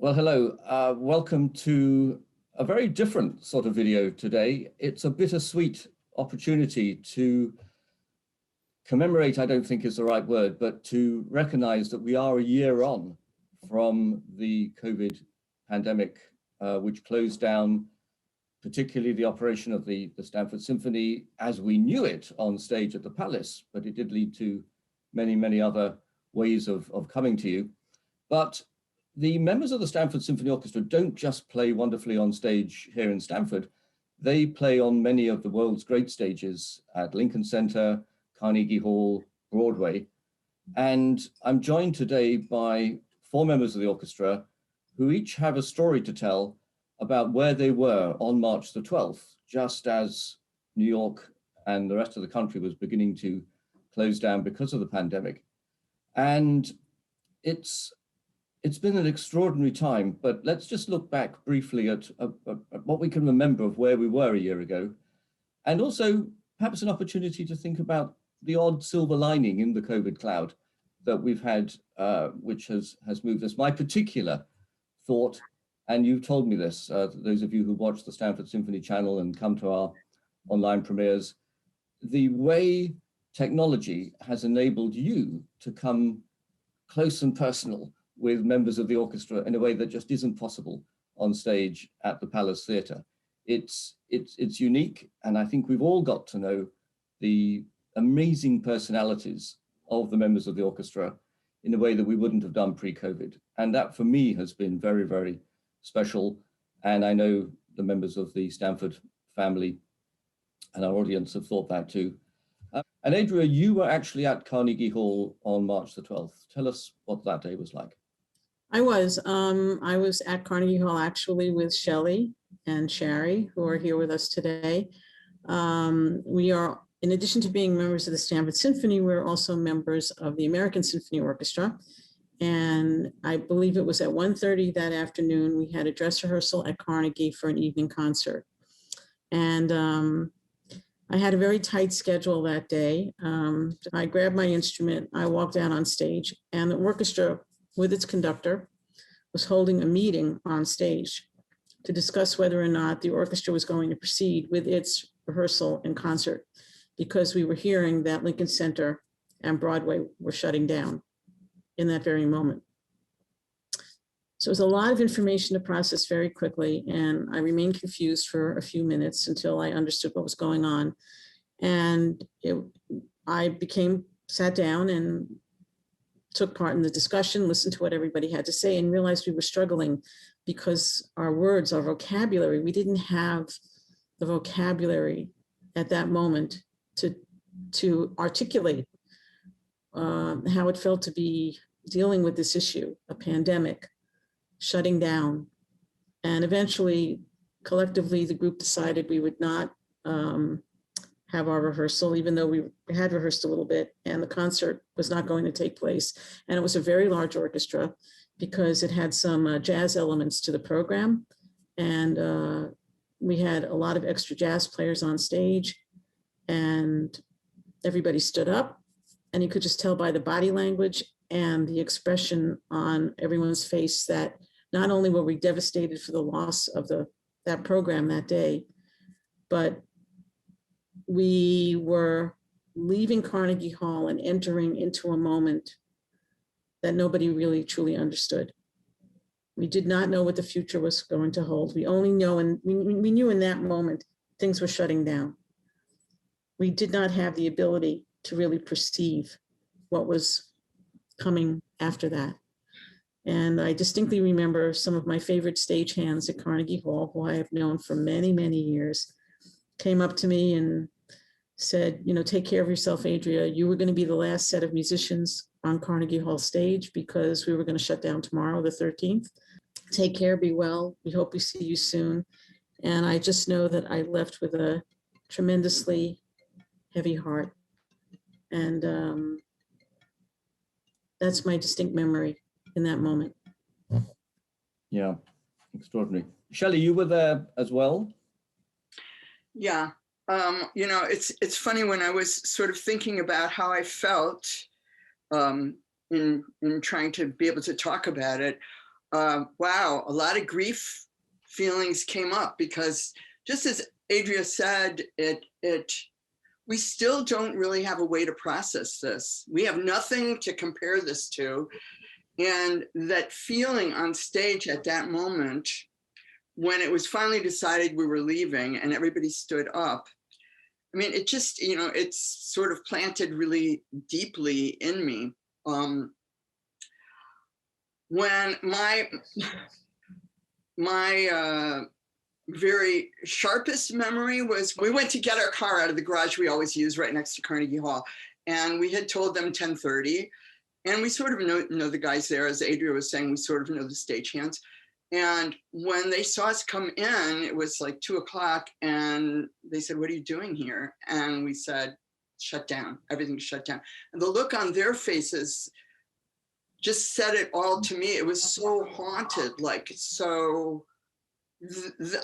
Well, hello. Welcome to a very different sort of video today. It's a bittersweet opportunity to commemorate, I don't think is the right word, but to recognize that we are a year on from the COVID pandemic, which closed down particularly the operation of the Stamford Symphony as we knew it on stage at the Palace, but it did lead to many, many other ways of coming to you. But the members of the Stamford Symphony Orchestra don't just play wonderfully on stage here in Stamford. They play on many of the world's great stages at Lincoln Center, Carnegie Hall, Broadway. And I'm joined today by four members of the orchestra who each have a story to tell about where they were on March the 12th, just as New York and the rest of the country was beginning to close down because of the pandemic. And it's been an extraordinary time, but let's just look back briefly at what we can remember of where we were a year ago, and also perhaps an opportunity to think about the odd silver lining in the COVID cloud that we've had, which has moved us. My particular thought, and you've told me this, those of you who watch the Stamford Symphony channel and come to our online premieres, the way technology has enabled you to come close and personal with members of the orchestra in a way that just isn't possible on stage at the Palace Theatre. It's unique, and I think we've all got to know the amazing personalities of the members of the orchestra in a way that we wouldn't have done pre-COVID. And that for me has been very, very special. And I know the members of the Stamford family and our audience have thought that too. And Adria, you were actually at Carnegie Hall on March the 12th. Tell us what that day was like. I was at Carnegie Hall actually with Shelley and Shari, who are here with us today. We are, in addition to being members of the Stamford Symphony, we're also members of the American Symphony Orchestra. And I believe it was at 1:30 that afternoon, we had a dress rehearsal at Carnegie for an evening concert. And I had a very tight schedule that day. I grabbed my instrument, I walked out on stage, and the orchestra with its conductor was holding a meeting on stage to discuss whether or not the orchestra was going to proceed with its rehearsal and concert, because we were hearing that Lincoln Center and Broadway were shutting down in that very moment. So it was a lot of information to process very quickly, and I remained confused for a few minutes until I understood what was going on. And I sat down and took part in the discussion, listened to what everybody had to say, and realized we were struggling because our words, our vocabulary, we didn't have the vocabulary at that moment to articulate how it felt to be dealing with this issue, a pandemic, shutting down. And eventually, collectively, the group decided we would not have our rehearsal, even though we had rehearsed a little bit, and the concert was not going to take place. And it was a very large orchestra because it had some jazz elements to the program. And we had a lot of extra jazz players on stage, and everybody stood up, and you could just tell by the body language and the expression on everyone's face that not only were we devastated for the loss of that program that day, but we were leaving Carnegie Hall and entering into a moment that nobody really truly understood. We did not know what the future was going to hold. We only know, and we knew in that moment things were shutting down. We did not have the ability to really perceive what was coming after that. And I distinctly remember some of my favorite stagehands at Carnegie Hall, who I have known for many, many years, came up to me and said, take care of yourself, Adria. You were going to be the last set of musicians on Carnegie Hall stage because we were going to shut down tomorrow, the 13th. Take care, be well. We hope we see you soon. And I just know that I left with a tremendously heavy heart. And that's my distinct memory in that moment. Yeah, extraordinary. Shelley, you were there as well? Yeah, it's funny, when I was sort of thinking about how I felt in trying to be able to talk about it, wow, a lot of grief feelings came up because just as Adria said, we still don't really have a way to process this. We have nothing to compare this to. And that feeling on stage at that moment, when it was finally decided we were leaving and everybody stood up, I mean, it just, you know, it's sort of planted really deeply in me. When my very sharpest memory was we went to get our car out of the garage we always use right next to Carnegie Hall. And we had told them 10:30. And we sort of know the guys there, as Adria was saying, we sort of know the stagehands. And when they saw us come in, it was like 2 o'clock and they said, "What are you doing here?" And we said, "Shut down, everything's shut down." And the look on their faces just said it all to me. It was so haunted, like, so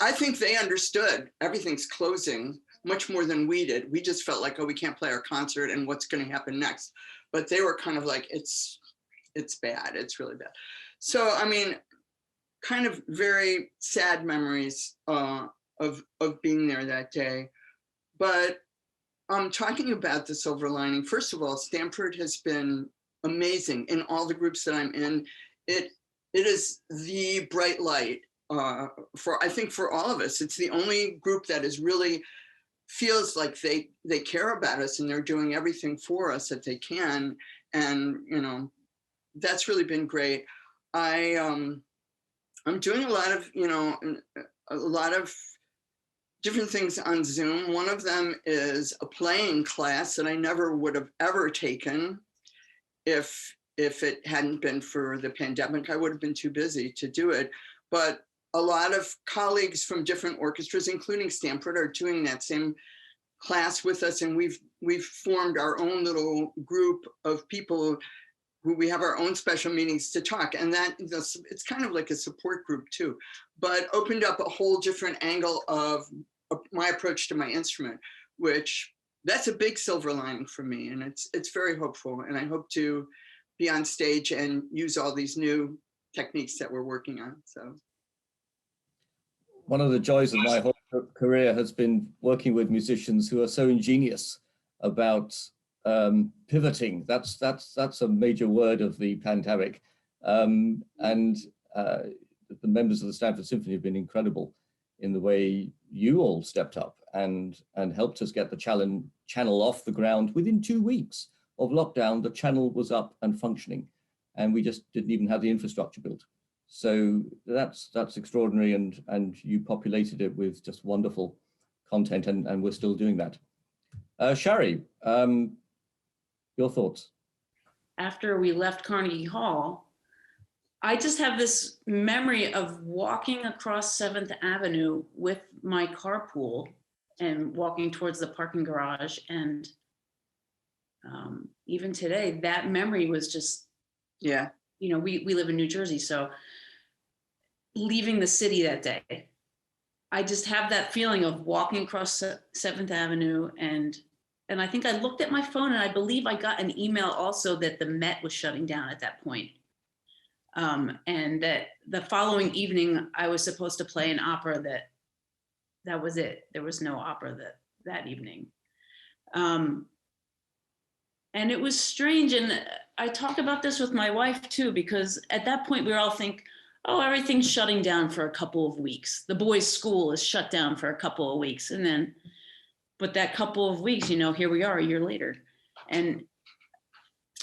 I think they understood everything's closing much more than we did. We just felt like, oh, we can't play our concert and what's going to happen next. But they were kind of like, it's bad, it's really bad. So, I mean, kind of very sad memories of being there that day. But talking about the silver lining, first of all, Stamford has been amazing in all the groups that I'm in. It is the bright light I think for all of us. It's the only group that is really feels like they care about us and they're doing everything for us that they can. And, you know, that's really been great. I'm doing a lot of, you know, a lot of different things on Zoom. One of them is a playing class that I never would have ever taken if it hadn't been for the pandemic. I would have been too busy to do it. But a lot of colleagues from different orchestras, including Stamford, are doing that same class with us. And we've formed our own little group of people who we have our own special meetings to talk. And that it's kind of like a support group too, but opened up a whole different angle of my approach to my instrument, which that's a big silver lining for me. And it's very hopeful. And I hope to be on stage and use all these new techniques that we're working on. So. One of the joys of my whole career has been working with musicians who are so ingenious about pivoting. That's a major word of the pandemic. The members of the Stamford Symphony have been incredible in the way you all stepped up and helped us get the channel off the ground. Within 2 weeks of lockdown, the channel was up and functioning, and we just didn't even have the infrastructure built. So that's extraordinary, and you populated it with just wonderful content, and we're still doing that. Shari, your thoughts? After we left Carnegie Hall, I just have this memory of walking across 7th Avenue with my carpool and walking towards the parking garage. And even today, that memory was just, yeah. You know, we live in New Jersey, so leaving the city that day, I just have that feeling of walking across 7th Avenue. And I think I looked at my phone, and I believe I got an email also that the Met was shutting down at that point. And that the following evening, I was supposed to play an opera that was it. There was no opera that evening. And it was strange. And I talk about this with my wife too, because at that point we all think, oh, everything's shutting down for a couple of weeks. The boys' school is shut down for a couple of weeks. And then, but that couple of weeks, you know, here we are a year later. And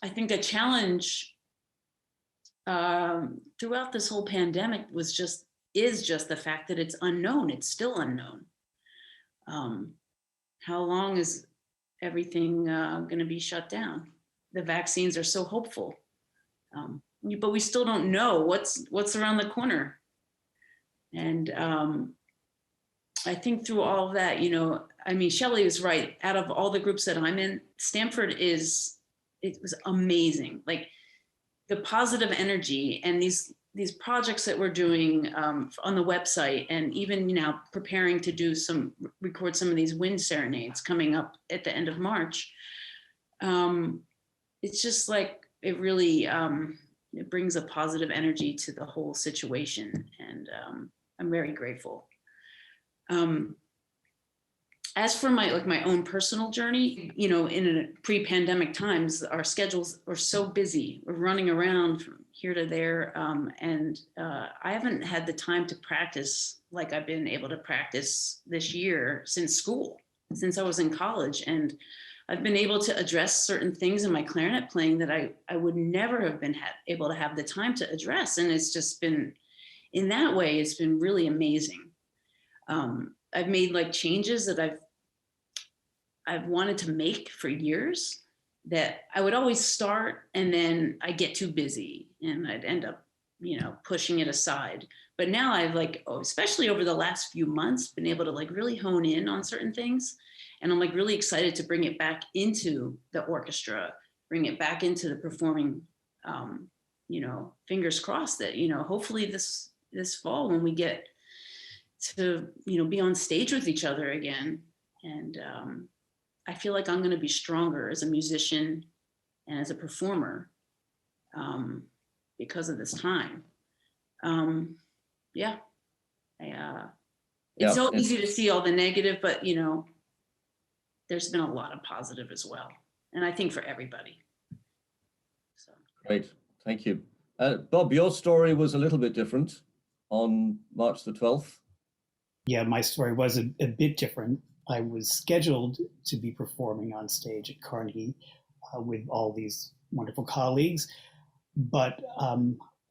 I think a challenge throughout this whole pandemic is just the fact that it's unknown. It's still unknown. How long is everything going to be shut down? The vaccines are so hopeful, but we still don't know what's around the corner. And I think through all of that, you know, I mean, Shelley is right. Out of all the groups that I'm in, Stamford it was amazing. Like the positive energy and these projects that we're doing on the website, and even, you know, preparing to record some of these wind serenades coming up at the end of March. It's just like, it really, it brings a positive energy to the whole situation, and I'm very grateful. As for my own personal journey, you know, in pre-pandemic times, our schedules are so busy. We're running around from here to there, and I haven't had the time to practice like I've been able to practice this year since school, since I was in college. And I've been able to address certain things in my clarinet playing that I would never have been able to have the time to address. And it's just been, in that way, it's been really amazing. I've made like changes that I've wanted to make for years, that I would always start and then I get too busy and I'd end up, you know, pushing it aside. But now I've like, especially over the last few months, been able to like really hone in on certain things. And I'm like really excited to bring it back into the orchestra, bring it back into the performing, you know, fingers crossed that, you know, hopefully this fall when we get to, you know, be on stage with each other again. And I feel like I'm going to be stronger as a musician and as a performer because of this time. Yeah. It's so easy to see all the negative, but, you know, there's been a lot of positive as well. And I think for everybody. So. Great. Thank you. Bob, your story was a little bit different on March the 12th. Yeah, my story was a bit different. I was scheduled to be performing on stage at Carnegie with all these wonderful colleagues, but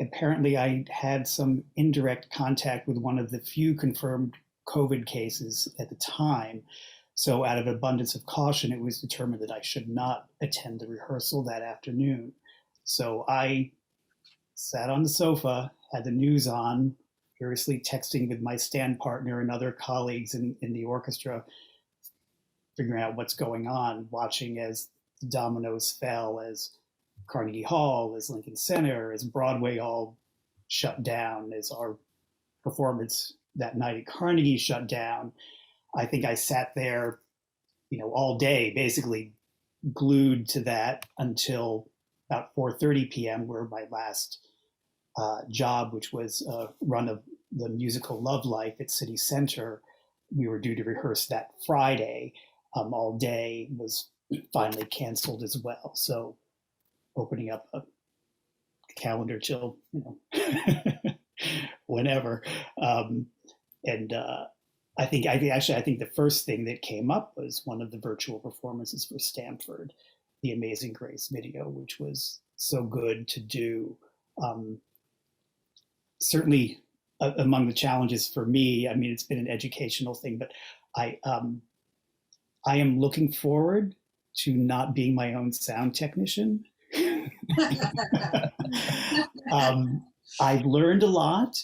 apparently I had some indirect contact with one of the few confirmed COVID cases at the time. So out of abundance of caution, it was determined that I should not attend the rehearsal that afternoon. So I sat on the sofa, had the news on, furiously texting with my stand partner and other colleagues in the orchestra, figuring out what's going on, watching as the dominoes fell, as Carnegie Hall, as Lincoln Center, as Broadway all shut down, as our performance that night at Carnegie shut down. I think I sat there, you know, all day, basically glued to that until about 4:30 p.m., where my last job, which was a run of the musical Love Life at City Center. We were due to rehearse that Friday. All day was finally canceled as well. So opening up a calendar till, you know, whenever. I think the first thing that came up was one of the virtual performances for Stamford, the Amazing Grace video, which was so good to do. Certainly among the challenges for me, I mean, it's been an educational thing, but I am looking forward to not being my own sound technician. I've learned a lot.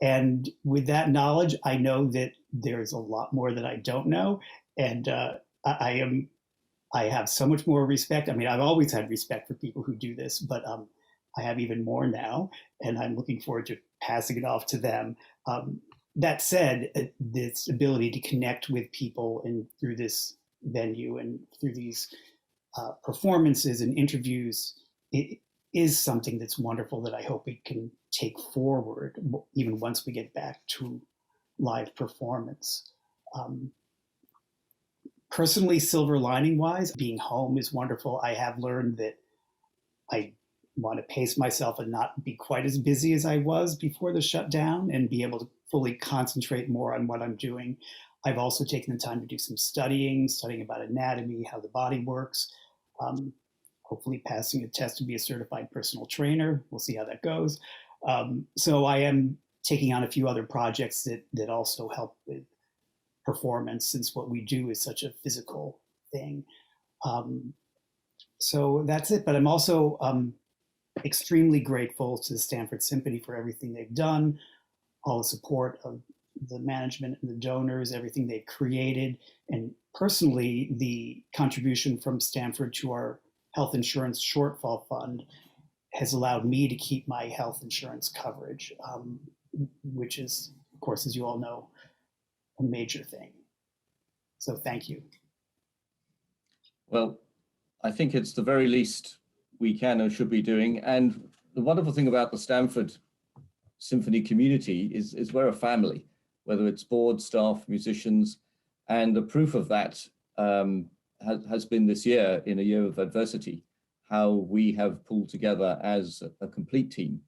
And with that knowledge, I know that there's a lot more that I don't know. And I have so much more respect. I mean, I've always had respect for people who do this, but I have even more now. And I'm looking forward to passing it off to them. That said, this ability to connect with people and through this venue and through these performances and interviews, it is something that's wonderful that I hope we can take forward even once we get back to live performance. Personally, silver lining wise, being home is wonderful. I have learned that I want to pace myself and not be quite as busy as I was before the shutdown and be able to fully concentrate more on what I'm doing. I've also taken the time to do some studying about anatomy, how the body works, hopefully passing a test to be a certified personal trainer. We'll see how that goes. So I am taking on a few other projects that also help with performance, since what we do is such a physical thing. So that's it. But I'm also extremely grateful to the Stamford Symphony for everything they've done, all the support of the management and the donors, everything they've created, and personally, the contribution from Stamford to our health insurance shortfall fund has allowed me to keep my health insurance coverage, which is, of course, as you all know, a major thing. So thank you. Well, I think it's the very least we can or should be doing. And the wonderful thing about the Stamford Symphony community is we're a family, whether it's board, staff, musicians, and the proof of that has been this year, in a year of adversity, how we have pulled together as a complete team,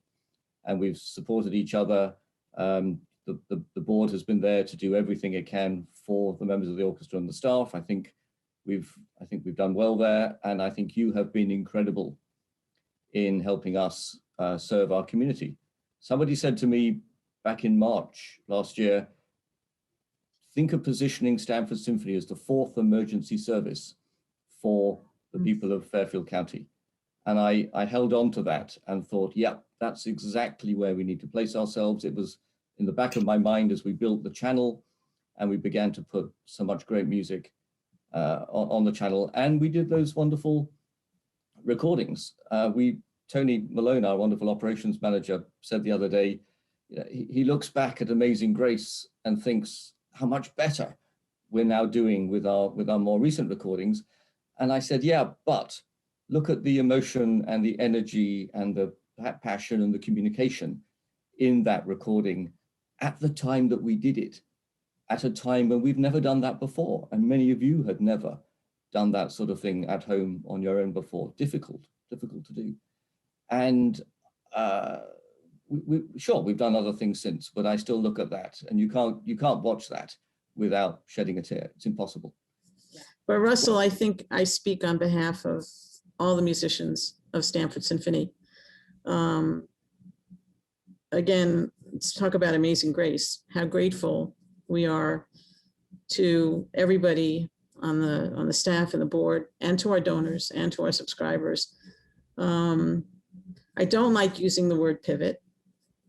and we've supported each other. The board has been there to do everything it can for the members of the orchestra and the staff. I think we've done well there, and I think you have been incredible in helping us serve our community. Somebody said to me back in March last year, think of positioning Stamford Symphony as the 4th emergency service for the people of Fairfield County. And I held on to that and thought, yeah, that's exactly where we need to place ourselves. It was in the back of my mind as we built the channel and we began to put so much great music on the channel. And we did those wonderful recordings. Tony Malone, our wonderful operations manager, said the other day, you know, he looks back at Amazing Grace and thinks how much better we're now doing with our more recent recordings. And I said, yeah, but look at the emotion and the energy and the passion and the communication in that recording at the time that we did it, at a time when we've never done that before. And many of you had never done that sort of thing at home on your own before. Difficult to do. And sure, we've done other things since, but I still look at that, and you can't watch that without shedding a tear. It's impossible. But Russell, I think I speak on behalf of all the musicians of Stamford Symphony. Again, let's talk about Amazing Grace, how grateful we are to everybody on the staff and the board, and to our donors and to our subscribers. I don't like using the word pivot,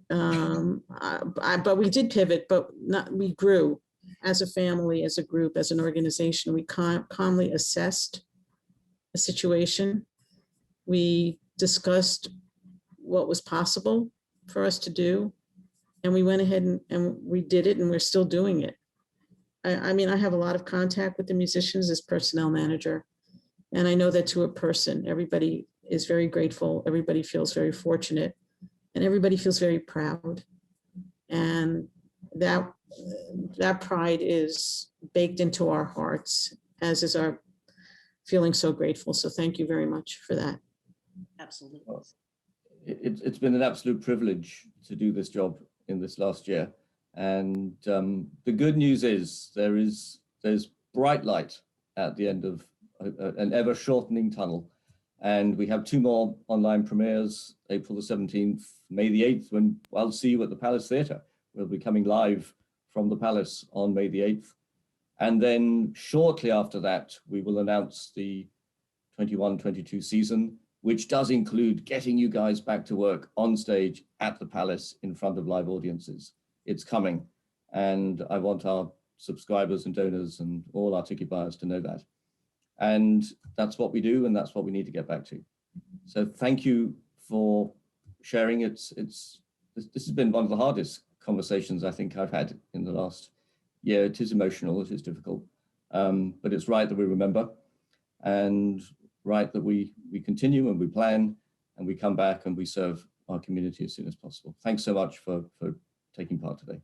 but we did pivot, but we grew as a family, as a group, as an organization. We calmly assessed the situation. We discussed what was possible for us to do, and we went ahead and we did it, and we're still doing it. I mean, I have a lot of contact with the musicians as personnel manager, and I know that to a person, everybody is very grateful, everybody feels very fortunate, and everybody feels very proud. And that pride is baked into our hearts, as is our feeling so grateful. So thank you very much for that. Absolutely. It's been an absolute privilege to do this job in this last year. And the good news is there's bright light at the end of an ever shortening tunnel. And we have 2 more online premieres, April the 17th, May the 8th, when I'll see you at the Palace Theatre. We'll be coming live from the Palace on May the 8th. And then shortly after that, we will announce the 21-22 season, which does include getting you guys back to work on stage at the Palace in front of live audiences. It's coming. And I want our subscribers and donors and all our ticket buyers to know that. And that's what we do, and that's what we need to get back to. So thank you for sharing. This has been one of the hardest conversations I think I've had in the last year. It is emotional, it is difficult, but it's right that we remember, and right that we continue and we plan and we come back and we serve our community as soon as possible. Thanks so much for taking part today.